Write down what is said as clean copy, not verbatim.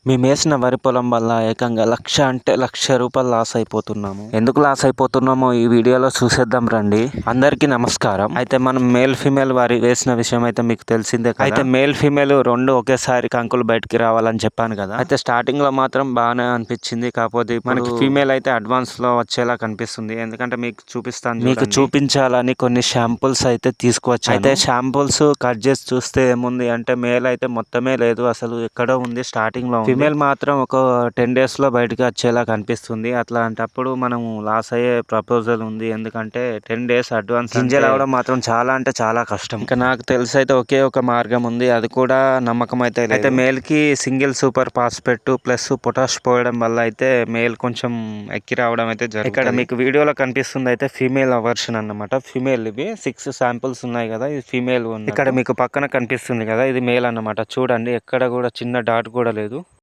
మేమేసిన వరి పొలం వల్ల ఏకంగా 1,00,000 అంటే రూ. 1,00,000 లాస్ అయిపోతున్నాము. ఎందుకు లాస్ అయిపోతున్నామో ఈ వీడియోలో చూసేద్దాం రండి. అందరికీ నమస్కారం. అయితే మనం మేల్ ఫీమేల్ వరి వేసిన విషయం అయితే మీకు తెలిసిందే కదా. అయితే మేల్ ఫీమేల్ రెండు ఒకేసారి కంకులు బయటికి రావాలని చెప్పాను కదా. అయితే స్టార్టింగ్ లో మాత్రం బాగానే అనిపించింది. కాకపోతే మనకి ఫీమేల్ అయితే అడ్వాన్స్ లో వచ్చేలా కనిపిస్తుంది. ఎందుకంటే మీకు చూపిస్తాను, మీకు చూపించాలని కొన్ని షాంపుల్స్ అయితే తీసుకువచ్చాను. అయితే షాంపుల్స్ కట్ చేసి చూస్తే ఏముంది అంటే మేల్ అయితే మొత్తమే లేదు, అసలు ఎక్కడో ఉంది, స్టార్టింగ్ లో. ఫీమేల్ మాత్రం ఒక 10 days లో బయటకు వచ్చేలా కనిపిస్తుంది. అట్లాంటప్పుడు మనం లాస్ అయ్యే ప్రపోజల్ ఉంది. ఎందుకంటే 10 days అడ్వాన్స్ గింజలు అవడం మాత్రం చాలా అంటే చాలా కష్టం. ఇంకా నాకు తెలిసి అయితే ఒకే ఒక మార్గం ఉంది, అది కూడా నమ్మకం అయితే లేదు. అయితే మేల్ కి single super phosphate plus potash పోయడం వల్ల అయితే మేల్ కొంచెం ఎక్కి రావడం అయితే జరుగుతుంది. ఇక్కడ మీకు వీడియోలో కనిపిస్తుంది అయితే ఫీమేల్ వర్షన్ అన్నమాట. ఫీమేల్ ఇవి 6 శాంపుల్స్ ఉన్నాయి కదా, ఇది ఫీమేల్. ఇక్కడ మీకు పక్కన కనిపిస్తుంది కదా, ఇది మేల్ అన్నమాట. చూడండి, ఎక్కడ కూడా చిన్న డాట్ కూడా లేదు.